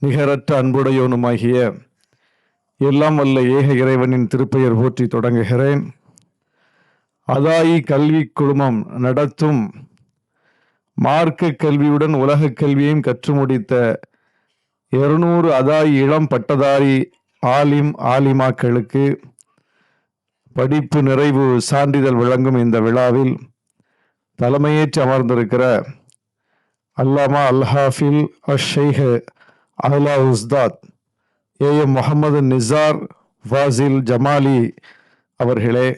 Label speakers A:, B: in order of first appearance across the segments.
A: நிகரற்ற அன்புடையோனுமாகிய எல்லாம் வல்ல ஏக இறைவனின் திருப்பெயர் போற்றி தொடங்குகிறேன். அதாயி கல்வி குழுமம் நடத்தும் மார்க்க கல்வியுடன் உலக கல்வியையும் கற்று முடித்த 200 அதாயி இளம் பட்டதாரி ஆலிமாக்களுக்கு படிப்பு நிறைவு சான்றிதழ் வழங்கும் இந்த விழாவில் தலைமையேற்று அமர்ந்திருக்கிற அல்லாமா அல்ஹாஃபில் அஷ்-ஷைக் அலா உஸ்தாத் AM முகமது நிசார் ஃபாசில் ஜமாலி அவர்களே,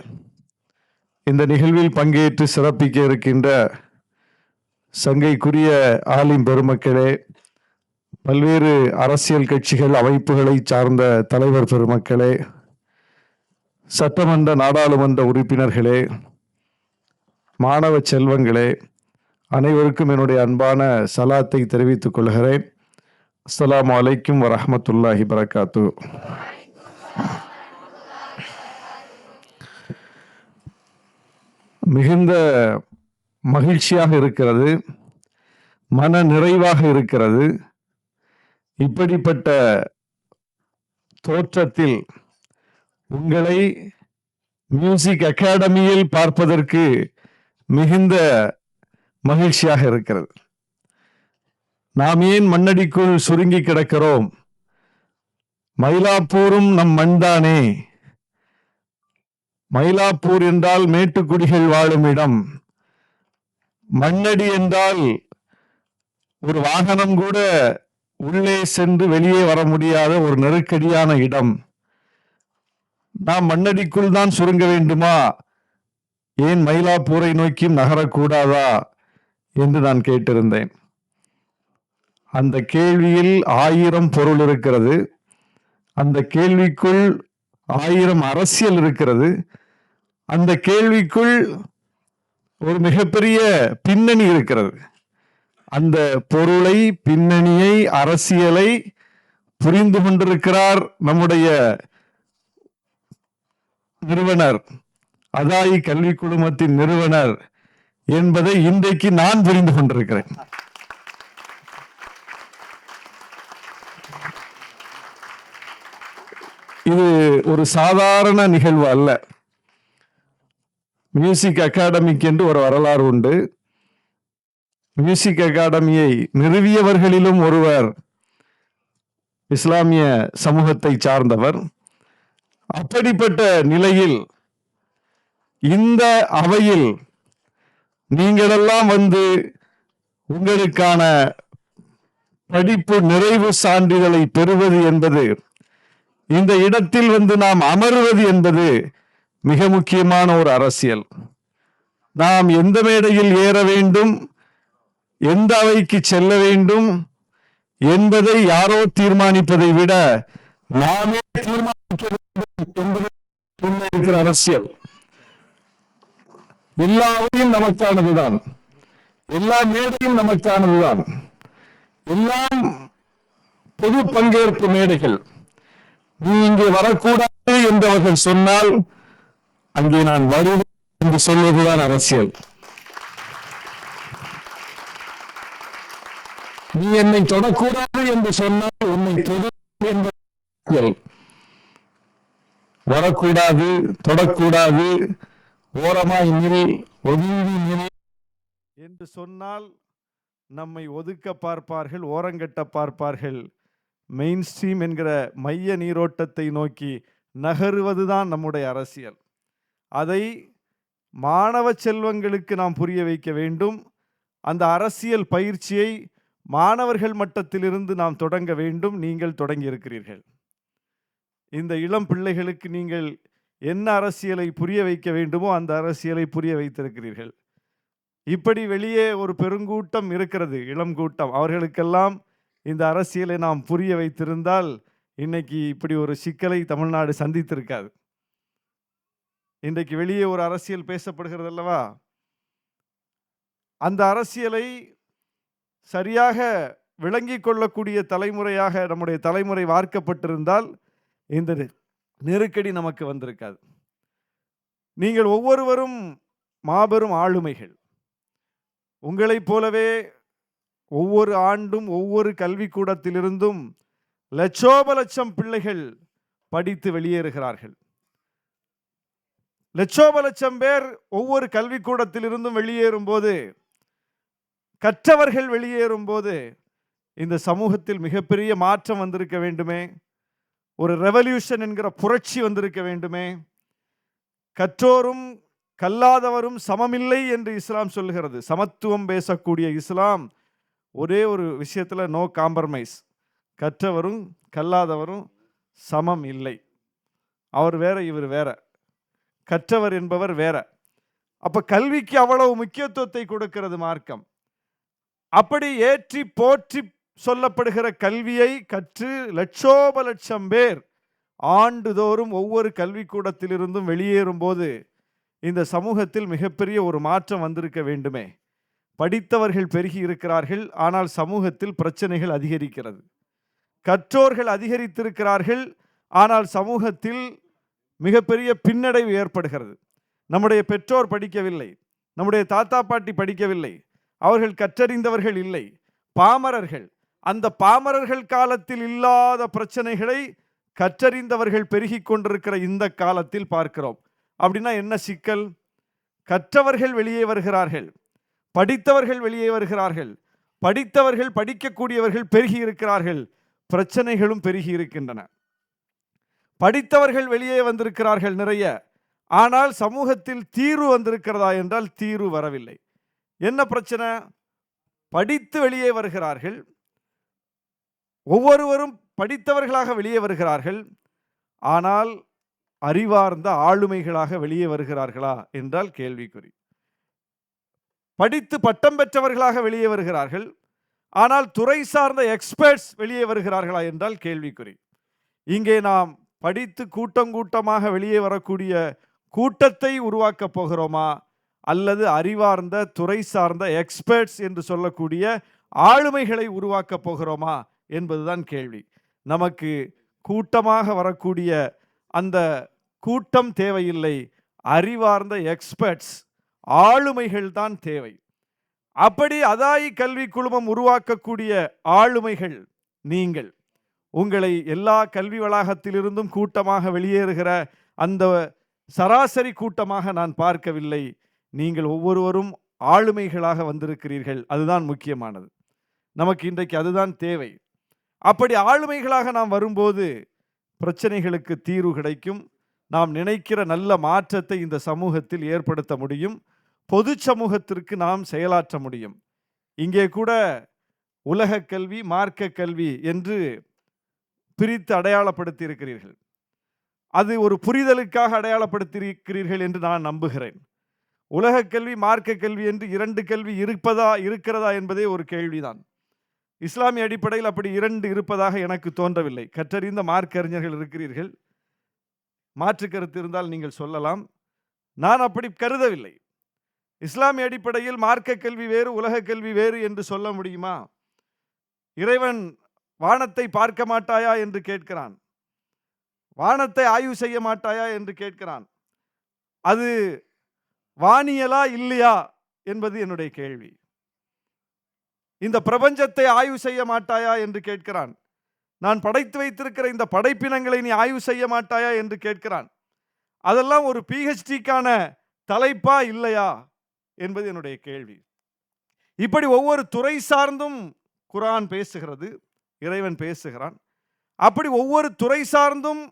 A: இந்த நிகழ்வில் பங்கேற்று சிறப்பிக்க இருக்கின்ற சங்கைக்குரிய ஆலிம் பெருமக்களே, பல்வேறு அரசியல் கட்சிகள் அமைப்புகளை சார்ந்த தலைவர் பெருமக்களே, சட்டமன்ற நாடாளுமன்ற உறுப்பினர்களே, மாணவ செல்வங்களே, அனைவருக்கும் என்னுடைய அன்பான சலாத்தை தெரிவித்துக் கொள்கிறேன். அஸ்ஸலாமு அலைக்கும் வரஹ்மத்துல்லாஹி பரக்காத்து. மிகுந்த மகிழ்ச்சியாக இருக்கிறது, மன நிறைவாக இருக்கிறது. இப்படிப்பட்ட தோற்றத்தில் உங்களை மியூசிக் அகாடமியில் பார்ப்பதற்கு மிகுந்த மகிழ்ச்சியாக இருக்கிறது. நாம் ஏன் மண்ணடிக்குள் சுருங்கி கிடக்கிறோம்? மயிலாப்பூரும் நம் மண்தானே. மயிலாப்பூர் என்றால் மேட்டுக்குடிகள் வாழும் இடம். மண்ணடி என்றால் ஒரு வாகனம் கூட உள்ளே சென்று வெளியே வர முடியாத ஒரு நெருக்கடியான இடம். நாம் மண்ணடிக்குள் தான் சுருங்க வேண்டுமா? ஏன் மயிலாப்பூரை நோக்கியும் நகரக்கூடாதா என்று நான் கேட்டிருந்தேன். அந்த கேள்வியில் 1000 பொருள் இருக்கிறது. அந்த கேள்விக்குள் 1000 அரசியல் இருக்கிறது. அந்த கேள்விக்குள் ஒரு மிகப்பெரிய பின்னணி இருக்கிறது. அந்த பொருளை, பின்னணியை, அரசியலை புரிந்து கொண்டிருக்கிறார் நம்முடைய நிறுவனர், அதாயி கல்வி குழுமத்தின் நிறுவனர் என்பதை இன்றைக்கு நான் புரிந்து கொண்டிருக்கிறேன். இது ஒரு சாதாரண நிகழ்வு அல்ல. மியூசிக் அகாடமிக்கு என்று ஒரு வரலாறு உண்டு. மியூசிக் அகாடமியை நிறுவியவர்களிலும் ஒருவர் இஸ்லாமிய சமூகத்தை சார்ந்தவர். அப்படிப்பட்ட நிலையில் இந்த அவையில் நீங்களெல்லாம் வந்து உங்களுக்கான படிப்பு நிறைவு சான்றிதழை பெறுவது என்பது, இந்த இடத்தில் வந்து நாம் அமர்வது என்பது மிக முக்கியமான ஒரு அரசியல். நாம் எந்த மேடையில் ஏற வேண்டும், எந்த அவைக்கு செல்ல வேண்டும் என்பதை யாரோ தீர்மானிப்பதை விட நாமே தீர்மானிக்க வேண்டும் என்பது இருக்கிற அரசியல். எல்லா அவையும் நமக்கானதுதான், எல்லா மேடையும் நமக்கானதுதான், எல்லாம் பொது பங்கேற்பு மேடைகள். நீ இங்கே வரக்கூடாது என்று அவர்கள் சொன்னால் அங்கே நான் வருவேன் என்று சொல்வதுதான் அரசியல். நீ என்னை தொடக்கூடாது என்று சொன்னால் உன்னை தொடும் என்பது அரசியல். வரக்கூடாது, தொடக்கூடாது, ஓரமாய் நில், ஒதுங்கி நில் என்று சொன்னால் நம்மை ஒதுக்க பார்ப்பார்கள், ஓரங்கட்ட பார்ப்பார்கள். மெயின் ஸ்ட்ரீம் என்கிற மைய நீரோட்டத்தை நோக்கி நகருவதுதான் நம்முடைய அரசியல். அதை மாணவ செல்வங்களுக்கு நாம் புரிய வைக்க வேண்டும். அந்த அரசியல் பயிற்சியை மாணவர்கள் மட்டத்திலிருந்து நாம் தொடங்க வேண்டும். நீங்கள் தொடங்கி இருக்கிறீர்கள். இந்த இளம் பிள்ளைகளுக்கு நீங்கள் என்ன அரசியலை புரிய வைக்க வேண்டுமோ அந்த அரசியலை புரிய வைத்திருக்கிறீர்கள். இப்படி வெளியே ஒரு பெருங்கூட்டம் இருக்கிறது, இளம் கூட்டம். அவர்களுக்கெல்லாம் இந்த அரசியலை நாம் புரிய வைத்திருந்தால் இன்னைக்கு இப்படி ஒரு சிக்கலை தமிழ்நாடு சந்தித்திருக்காது. இன்றைக்கு வெளியே ஒரு அரசியல் பேசப்படுகிறது அல்லவா? அந்த அரசியலை சரியாக விளங்கிக் கொள்ளக்கூடிய தலைமுறையாக நம்முடைய தலைமுறை வார்க்கப்பட்டிருந்தால் இந்த நெருக்கடி நமக்கு வந்திருக்காது. நீங்கள் ஒவ்வொருவரும் மாபெரும் ஆளுமைகள். உங்களைப் போலவே ஒவ்வொரு ஆண்டும் ஒவ்வொரு கல்விக்கூடத்திலிருந்தும் லட்சோப லட்சம் பிள்ளைகள் படித்து வெளியேறுகிறார்கள். லட்சோப லட்சம் பேர் ஒவ்வொரு கல்விக்கூடத்தில் இருந்தும் வெளியேறும் போது, கற்றவர்கள் வெளியேறும் போது இந்த சமூகத்தில் மிகப்பெரிய மாற்றம் வந்திருக்க வேண்டுமே, ஒரு ரெவல்யூஷன் என்கிற புரட்சி வந்திருக்க வேண்டுமே. கற்றோரும் கல்லாதவரும் சமமில்லை என்று இஸ்லாம் சொல்லுகிறது. சமத்துவம் பேசக்கூடிய இஸ்லாம் ஒரே ஒரு விஷயத்துல நோ காம்ப்ரமைஸ். கற்றவரும் கல்லாதவரும் சமம் இல்லை. அவர் வேற, இவர் வேற. கற்றவர் என்பவர் வேற. அப்ப கல்விக்கு அவ்வளவு முக்கியத்துவத்தை கொடுக்கிறது மார்க்கம். அப்படி ஏற்றி போற்றி சொல்லப்படுகிற கல்வியை கற்று லட்சோப லட்சம் பேர் ஆண்டுதோறும் ஒவ்வொரு கல்விக்கூடத்திலிருந்தும் வெளியேறும் போது இந்த சமூகத்தில் மிகப்பெரிய ஒரு மாற்றம் வந்திருக்க வேண்டுமே. படித்தவர்கள் பெருகி இருக்கிறார்கள், ஆனால் சமூகத்தில் பிரச்சனைகள் அதிகரிக்கிறது. கற்றோர்கள் அதிகரித்திருக்கிறார்கள், ஆனால் சமூகத்தில் மிகப்பெரிய பின்னடைவு ஏற்படுகிறது. நம்முடைய பெற்றோர் படிக்கவில்லை, நம்முடைய தாத்தா பாட்டி படிக்கவில்லை, அவர்கள் கற்றறிந்தவர்கள் இல்லை, பாமரர்கள். அந்த பாமரர்கள் காலத்தில் இல்லாத பிரச்சனைகளை கற்றறிந்தவர்கள் பெருகி கொண்டிருக்கிற இந்த காலத்தில் பார்க்கிறோம். அப்படின்னா என்ன சிக்கல்? கற்றவர்கள் வெளியே வருகிறார்கள், படித்தவர்கள் வெளியே வருகிறார்கள், படித்தவர்கள் படிக்கக்கூடியவர்கள் பெருகி இருக்கிறார்கள், பிரச்சனைகளும் பெருகி இருக்கின்றன. படித்தவர்கள் வெளியே வந்திருக்கிறார்கள் நிறைய, ஆனால் சமூகத்தில் தீர்வு வந்திருக்கிறதா என்றால் தீர்வு வரவில்லை. என்ன பிரச்சனை? படித்து வெளியே வருகிறார்கள், ஒவ்வொருவரும் படித்தவர்களாக வெளியே வருகிறார்கள், ஆனால் அறிவார்ந்த ஆளுமைகளாக வெளியே வருகிறார்களா என்றால் கேள்விக்குறி. படித்து பட்டம் பெற்றவர்களாக வெளியே வருகிறார்கள், ஆனால் துறை சார்ந்த எக்ஸ்பர்ட்ஸ் வெளியே வருகிறார்களா என்றால் கேள்விக்குறி. இங்கே நாம் படித்து கூட்டம் கூட்டமாக வெளியே வரக்கூடிய கூட்டத்தை உருவாக்கப் போகிறோமா, அல்லது அறிவார்ந்த துறை சார்ந்த எக்ஸ்பர்ட்ஸ் என்று சொல்லக்கூடிய ஆளுமைகளை உருவாக்கப் போகிறோமா என்பதுதான் கேள்வி. நமக்கு கூட்டமாக வரக்கூடிய அந்த கூட்டம் தேவையில்லை, அறிவார்ந்த எக்ஸ்பர்ட்ஸ் ஆளுமைகள் தான் தேவை. அப்படி அதாயி கல்வி குழுமம் உருவாக்கக்கூடிய ஆளுமைகள் நீங்கள். உங்களை எல்லா கல்வி வளாகத்திலிருந்தும் கூட்டமாக வெளியேறுகிற அந்த சராசரி கூட்டமாக நான் பார்க்கவில்லை. நீங்கள் ஒவ்வொருவரும் ஆளுமைகளாக வந்திருக்கிறீர்கள். அதுதான் முக்கியமானது. நமக்கு இன்றைக்கு அதுதான் தேவை. அப்படி ஆளுமைகளாக நாம் வரும்போது பிரச்சனைகளுக்கு தீர்வு கிடைக்கும். நாம் நினைக்கிற நல்ல மாற்றத்தை இந்த சமூகத்தில் ஏற்படுத்த முடியும். பொது சமூகத்திற்கு நாம் செயலாற்ற முடியும். இங்கே கூட உலக கல்வி, மார்க்க கல்வி என்று பிரித்து அடையாளப்படுத்தி இருக்கிறீர்கள். அது ஒரு புரிதலுக்காக அடையாளப்படுத்தி இருக்கிறீர்கள் என்று நான் நம்புகிறேன். உலக கல்வி, மார்க்க கல்வி என்று இரண்டு கல்வி இருக்கிறதா என்பதே ஒரு கேள்விதான். இஸ்லாமிய அடிப்படையில் அப்படி இரண்டு இருப்பதாக எனக்கு தோன்றவில்லை. கற்றறிந்த மார்க்க அறிஞர்கள் இருக்கிறீர்கள், மாற்று கருத்து இருந்தால் நீங்கள் சொல்லலாம். நான் அப்படி கருதவில்லை. இஸ்லாமிய அடிப்படையில் மார்க்க கல்வி வேறு, உலக கல்வி வேறு என்று சொல்ல முடியுமா? இறைவன் வானத்தை பார்க்க மாட்டாயா என்று கேட்கிறான், வானத்தை ஆய்வு செய்ய மாட்டாயா என்று கேட்கிறான். அது வானியலா இல்லையா என்பது என்னுடைய கேள்வி. இந்த பிரபஞ்சத்தை ஆய்வு செய்ய மாட்டாயா என்று கேட்கிறான். நான் படைத்து வைத்திருக்கிற இந்த படைப்பினங்களை நீ ஆய்வு செய்ய மாட்டாயா என்று கேட்கிறான். அதெல்லாம் ஒரு PhDக்கான தலைப்பா இல்லையா என்பது என்னுடைய கேள்வி. இப்படி ஒவ்வொரு துறை சார்ந்தும் குர்ஆன் பேசுகிறது, இறைவன் பேசுகிறான். அப்படி ஒவ்வொரு துறை சார்ந்தும்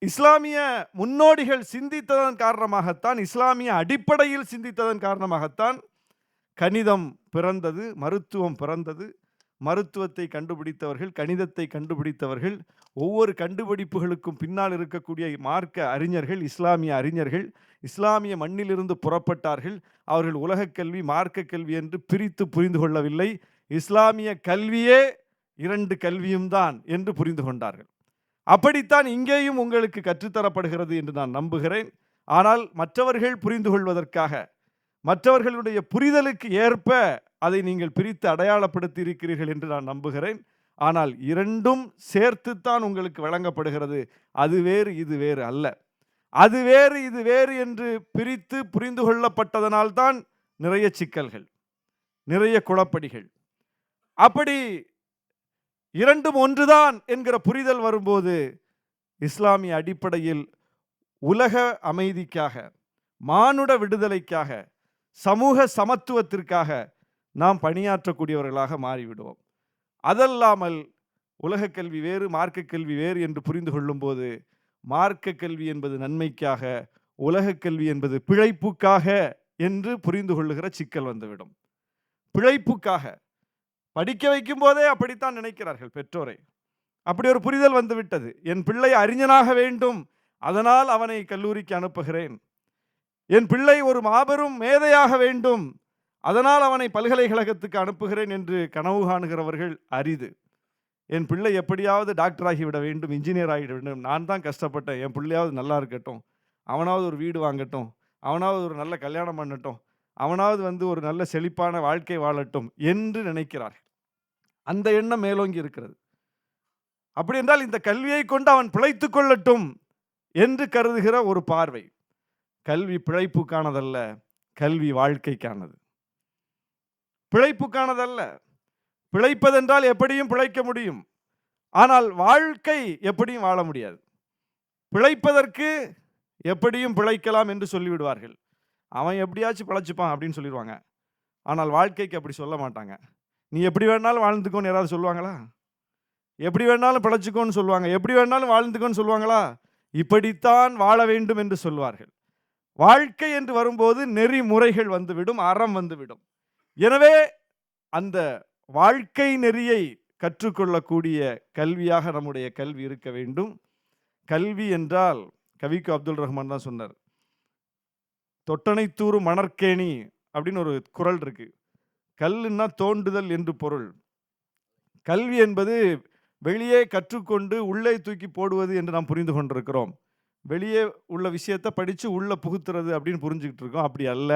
A: இஸ்லாமிய முன்னோடிகள் சிந்தித்ததன் காரணமாகத்தான், இஸ்லாமிய அடிப்படையில் சிந்தித்ததன் காரணமாகத்தான் கணிதம் பிறந்தது, மருத்துவம் பிறந்தது. மருத்துவத்தை கண்டுபிடித்தவர்கள், கணிதத்தை கண்டுபிடித்தவர்கள், ஒவ்வொரு கண்டுபிடிப்புகளுக்கும் பின்னால் இருக்கக்கூடிய மார்க்க அறிஞர்கள், இஸ்லாமிய அறிஞர்கள் இஸ்லாமிய மண்ணிலிருந்து புறப்பட்டார்கள். அவர்கள் உலக கல்வி, மார்க்க கல்வி என்று பிரித்து புரிந்து கொள்ளவில்லை. இஸ்லாமிய கல்வியே இரண்டு கல்வியும் தான் என்று புரிந்து கொண்டார்கள். அப்படித்தான் இங்கேயும் உங்களுக்கு கற்றுத்தரப்படுகிறது என்று நான் நம்புகிறேன். ஆனால் மற்றவர்கள் புரிந்து கொள்வதற்காக, மற்றவர்களுடைய புரிதலுக்கு ஏற்ப அதை நீங்கள் பிரித்து அடையாளப்படுத்தி இருக்கிறீர்கள் என்று நான் நம்புகிறேன். ஆனால் இரண்டும் சேர்த்துத்தான் உங்களுக்கு வழங்கப்படுகிறது. அது வேறு இது வேறு அல்ல. அது வேறு இது வேறு என்று பிரித்து புரிந்து கொள்ளப்பட்டதனால்தான் நிறைய சிக்கல்கள், நிறைய குழப்படிகள். அப்படி இரண்டும் ஒன்றுதான் என்கிற புரிதல் வரும்போது இஸ்லாமிய அடிப்படையில் உலக அமைதிக்காக, மானுட விடுதலைக்காக, சமூக சமத்துவத்திற்காக நாம் பணியாற்றக்கூடியவர்களாக மாறிவிடுவோம். அதல்லாமல் உலக கல்வி வேறு, மார்க்க கல்வி வேறு என்று புரிந்து கொள்ளும்போது மார்க்க கல்வி என்பது நன்மைக்காக, உலக கல்வி என்பது பிழைப்புக்காக என்று புரிந்து கொள்ளுகிற சிக்கல் வந்துவிடும். பிழைப்புக்காக படிக்க வைக்கும் போதே அப்படித்தான் நினைக்கிறார்கள் பெற்றோரை. அப்படி ஒரு புரிதல் வந்துவிட்டது. என் பிள்ளை அறிஞனாக வேண்டும், அதனால் அவனை கல்லூரிக்கு அனுப்புகிறேன். என் பிள்ளை ஒரு மாபெரும் மேதையாக வேண்டும், அதனால் அவனை பல்கலைக்கழகத்துக்கு அனுப்புகிறேன் என்று கனவு காணுகிறவர்கள் அரிது. என் பிள்ளை எப்படியாவது டாக்டர் ஆகிவிட வேண்டும், இன்ஜினியர் ஆகிவிட வேண்டும், நான் தான் கஷ்டப்பட்டேன், என் பிள்ளையாவது நல்லா இருக்கட்டும், அவனாவது ஒரு வீடு வாங்கட்டும், அவனாவது ஒரு நல்ல கல்யாணம் பண்ணட்டும், அவனாவது ஒரு நல்ல செழிப்பான வாழ்க்கை வாழட்டும் என்று நினைக்கிறார்கள். அந்த எண்ணம் மேலோங்கி இருக்கிறது. அப்படி என்றால் இந்த கல்வியை கொண்டு அவன் பிழைத்துக் கொள்ளட்டும் என்று கருதுகிற ஒரு பார்வை. கல்வி பிழைப்புக்கானதல்ல, கல்வி வாழ்க்கைக்கானது. பிழைப்புக்கானதல்ல. பிழைப்பதென்றால் எப்படியும் பிழைக்க முடியும், ஆனால் வாழ்க்கை எப்படியும் வாழ முடியாது. பிழைப்பதற்கு எப்படியும் பிழைக்கலாம் என்று சொல்லிவிடுவார்கள். அவன் எப்படியாச்சும் பிழைச்சுப்பான் அப்படின்னு சொல்லிடுவாங்க. ஆனால் வாழ்க்கைக்கு அப்படி சொல்ல மாட்டாங்க. நீ எப்படி வேணாலும் வாழ்ந்துக்கோன்னு யாராவது சொல்லுவாங்களா? எப்படி வேணாலும் பிழைச்சுக்கோன்னு சொல்லுவாங்க. எப்படி வேணாலும் வாழ்ந்துக்கோன்னு சொல்லுவாங்களா? இப்படித்தான் வாழ வேண்டும் என்று சொல்வார்கள். வாழ்க்கை என்று வரும்போது நெறிமுறைகள் வந்துவிடும், அறம் வந்துவிடும். எனவே அந்த வாழ்க்கை நெறியை கற்றுக்கொள்ளக்கூடிய கல்வியாக நம்முடைய கல்வி இருக்க வேண்டும். கல்வி என்றால் கவிக்கு அப்துல் ரஹ்மான் தான் சொன்னார். தொட்டனைத்தூறு மணற்கேணி அப்படின்னு ஒரு குறள் இருக்கு. கல்லுன்னா தோண்டுதல் என்று பொருள். கல்வி என்பது வெளியே கற்றுக்கொண்டு உள்ளே தூக்கி போடுவது என்று நாம் புரிந்து கொண்டிருக்கிறோம். வெளியே உள்ள விஷயத்தை படித்து உள்ள புகுத்துறது அப்படின்னு புரிஞ்சுக்கிட்டு இருக்கோம். அப்படி அல்ல.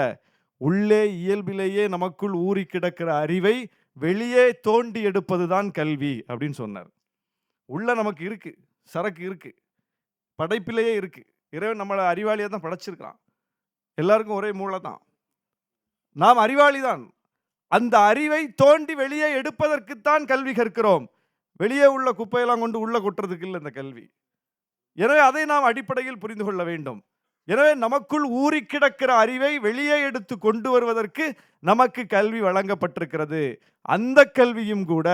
A: உள்ளே இயல்பிலேயே நமக்குள் ஊறி கிடக்கிற அறிவை வெளியே தோண்டி எடுப்பது தான் கல்வி அப்படின்னு சொன்னார். உள்ள நமக்கு இருக்கு, சரக்கு இருக்கு, படைப்பிலேயே இருக்கு. இறைவன் நம்மளை அறிவாளியாக தான் படைச்சிருக்கிறான். எல்லாருக்கும் ஒரே மூளை தான், நாம் அறிவாளி தான். அந்த அறிவை தோண்டி வெளியே எடுப்பதற்குத்தான் கல்வி கற்கிறோம். வெளியே உள்ள குப்பையெல்லாம் கொண்டு உள்ள கொட்டுறதுக்கு இல்லை இந்த கல்வி. எனவே அதை நாம் அடிப்படையில் புரிந்து கொள்ள வேண்டும். எனவே நமக்குள் ஊறி கிடக்கிற அறிவை வெளியே எடுத்து கொண்டு வருவதற்கு நமக்கு கல்வி வழங்கப்பட்டிருக்கிறது. அந்த கல்வியும் கூட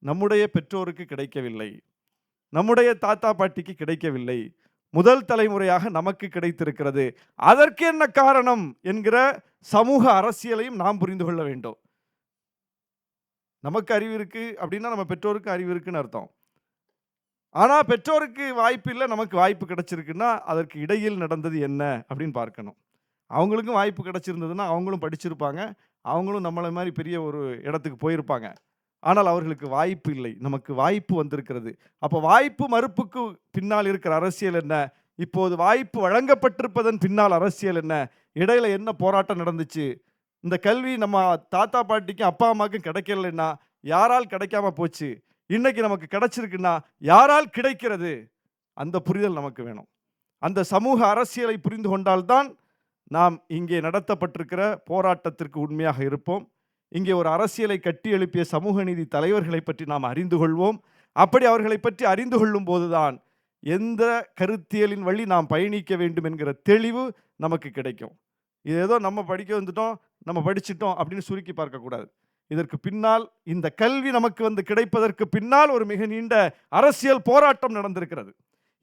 A: நம்முடைய பெற்றோருக்கு கிடைக்கவில்லை, நம்முடைய தாத்தா பாட்டிக்கு கிடைக்கவில்லை, முதல் தலைமுறையாக நமக்கு கிடைத்திருக்கிறது. அதற்கு என்ன காரணம் என்கிற சமூக அரசியலையும் நாம் புரிந்து கொள்ள வேண்டும். நமக்கு அறிவு இருக்கு அப்படின்னா நம்ம பெற்றோருக்கு அறிவு இருக்குன்னு அர்த்தம். ஆனால் பெற்றோருக்கு வாய்ப்பு இல்லை, நமக்கு வாய்ப்பு கிடைச்சிருக்குன்னா அதற்கு இடையில் நடந்தது என்ன அப்படின்னு பார்க்கணும். அவங்களுக்கும் வாய்ப்பு கிடைச்சிருந்ததுன்னா அவங்களும் படிச்சிருப்பாங்க, அவங்களும் நம்மளை மாதிரி பெரிய ஒரு இடத்துக்கு போயிருப்பாங்க. ஆனால் அவர்களுக்கு வாய்ப்பு இல்லை, நமக்கு வாய்ப்பு வந்திருக்கிறது. அப்போ வாய்ப்பு மறுப்புக்கு பின்னால் இருக்கிற அரசியல் என்ன? இப்போது வாய்ப்பு வழங்கப்பட்டிருப்பதன் பின்னால் அரசியல் என்ன? இடையில என்ன போராட்டம் நடந்துச்சு? இந்த கல்வி நம்ம தாத்தா பாட்டிக்கும் அப்பா அம்மாவுக்கும் கிடைக்கலன்னா யாரால் கிடைக்காம போச்சு? இன்னைக்கு நமக்கு கிடைச்சிருக்குன்னா யாரால் கிடைக்கிறது? அந்த புரிதல் நமக்கு வேணும். அந்த சமூக அரசியலை புரிந்து கொண்டால்தான் நாம் இங்கே நடத்தப்பட்டிருக்கிற போராட்டத்திற்கு உண்மையாக இருப்போம். இங்கே ஒரு அரசியலை கட்டி எழுப்பிய சமூக நீதி தலைவர்களை பற்றி நாம் அறிந்து கொள்வோம். அப்படி அவர்களை பற்றி அறிந்து கொள்ளும் போதுதான் எந்த கருத்தியலின் வழி நாம் பயணிக்க வேண்டும் என்கிற தெளிவு நமக்கு கிடைக்கும். இது ஏதோ நம்ம படிக்க வந்துட்டோம், நம்ம படிச்சிட்டோம் அப்படின்னு சுருக்கி பார்க்கக்கூடாது. இதற்கு பின்னால் இந்த கல்வி நமக்கு கிடைப்பதற்கு பின்னால் ஒரு மிக நீண்ட அரசியல் போராட்டம் நடந்திருக்கிறது.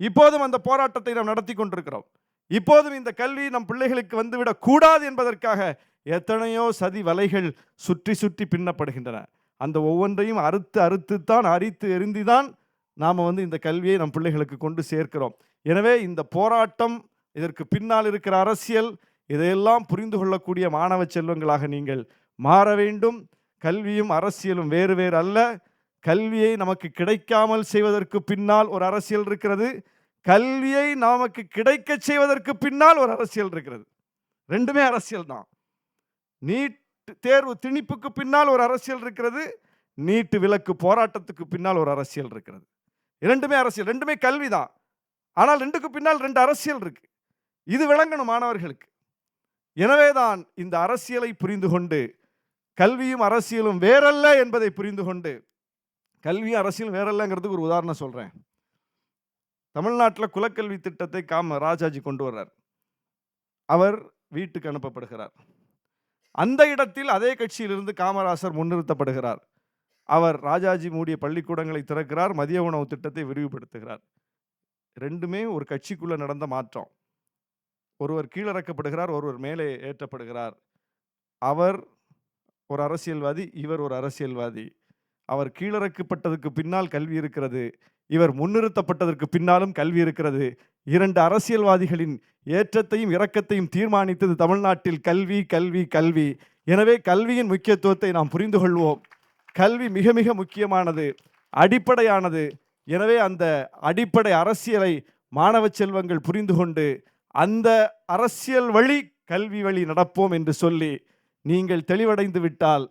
A: இப்போதும் அந்த போராட்டத்தை நாம் நடத்தி கொண்டிருக்கிறோம். இப்போதும் இந்த கல்வி நம் பிள்ளைகளுக்கு வந்துவிடக் கூடாது என்பதற்காக எத்தனையோ சதி வலைகள் சுற்றி சுற்றி பின்னப்படுகின்றன. அந்த ஒவ்வொன்றையும் அறுத்துத்தான் அரித்து எரிந்துதான் நாம் இந்த கல்வியை நம் பிள்ளைகளுக்கு கொண்டு சேர்க்கிறோம். எனவே இந்த போராட்டம், இதற்கு பின்னால் இருக்கிற அரசியல், இதையெல்லாம் புரிந்து கொள்ளக்கூடிய மாணவ செல்வங்களாக நீங்கள் மாற வேண்டும். கல்வியும் அரசியலும் வேறு வேறு அல்ல. கல்வியை நமக்கு கிடைக்காமல் செய்வதற்கு பின்னால் ஒரு அரசியல் இருக்கிறது, கல்வியை நமக்கு கிடைக்க செய்வதற்கு பின்னால் ஒரு அரசியல் இருக்கிறது. ரெண்டுமே அரசியல் தான். நீட் தேர்வு திணிப்புக்கு பின்னால் ஒரு அரசியல் இருக்கிறது, நீட் விலக்கு போராட்டத்துக்கு பின்னால் ஒரு அரசியல் இருக்கிறது. இரண்டுமே அரசியல், ரெண்டுமே கல்வி தான். ஆனால் ரெண்டுக்கு பின்னால் ரெண்டு அரசியல் இருக்கு. இது விளங்கணும் மாணவர்களுக்கு. எனவேதான் இந்த அரசியலை புரிந்து கொண்டு, கல்வியும் அரசியலும் வேறல்ல என்பதை புரிந்து கொண்டு, கல்வி அரசியல் வேற இல்லைங்கிறதுக்கு ஒரு உதாரணம் சொல்றேன். தமிழ்நாட்டில் குலக்கல்வி திட்டத்தை ராஜாஜி கொண்டு வர்றார். அவர் வீட்டுக்கு அனுப்பப்படுகிறார். அந்த இடத்தில் அதே கட்சியிலிருந்து காமராசர் முன்னிறுத்தப்படுகிறார். அவர் ராஜாஜி மூடிய பள்ளிக்கூடங்களை திறக்கிறார். மதிய உணவு திட்டத்தை விரிவுபடுத்துகிறார். ரெண்டுமே ஒரு கட்சிக்குள்ள நடந்த மாற்றம். ஒருவர் கீழிறக்கப்படுகிறார், ஒருவர் மேலே ஏற்றப்படுகிறார். அவர் ஒரு அரசியல்வாதி, இவர் ஒரு அரசியல்வாதி. அவர் கீழிறக்கப்பட்டதற்கு பின்னால் கல்வி இருக்கிறது, இவர் முன்னிறுத்தப்பட்டதற்கு பின்னாலும் கல்வி இருக்கிறது. இரண்டு அரசியல்வாதிகளின் ஏற்றத்தையும் இறக்கத்தையும் தீர்மானித்தது தமிழ்நாட்டில் கல்வி, கல்வி, கல்வி. எனவே கல்வியின் முக்கியத்துவத்தை நாம் புரிந்து கொள்வோம். கல்வி மிக மிக முக்கியமானது, அடிப்படையானது. எனவே அந்த அடிப்படை அரசியலை மாணவ செல்வங்கள் புரிந்து கொண்டு அந்த அரசியல் வழி கல்வி வழி நடப்போம் என்று சொல்லி நீங்கள் தெளிவடைந்து விட்டால்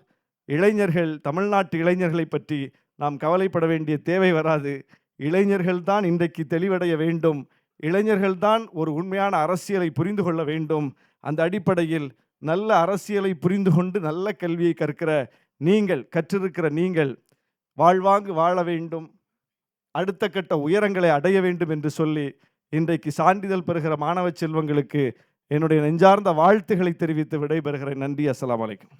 A: இளைஞர்கள், தமிழ்நாட்டு இளைஞர்களை பற்றி நாம் கவலைப்பட வேண்டிய தேவை வராது. இளைஞர்கள்தான் இன்றைக்கு தெளிவடைய வேண்டும். இளைஞர்கள்தான் ஒரு உண்மையான அரசியலை புரிந்து கொள்ள வேண்டும். அந்த அடிப்படையில் நல்ல அரசியலை புரிந்து கொண்டு நல்ல கல்வியை கற்கிற நீங்கள், கற்றிருக்கிற நீங்கள் வாழ்வாங்கு வாழ வேண்டும், அடுத்த கட்ட உயரங்களை அடைய வேண்டும் என்று சொல்லி இன்றைக்கு சான்றிதழ் பெறுகிற மாணவ செல்வங்களுக்கு என்னுடைய நெஞ்சார்ந்த வாழ்த்துக்களை தெரிவித்து விடைபெறுகிறேன். நன்றி. அஸ்ஸலாமு அலைக்கும்.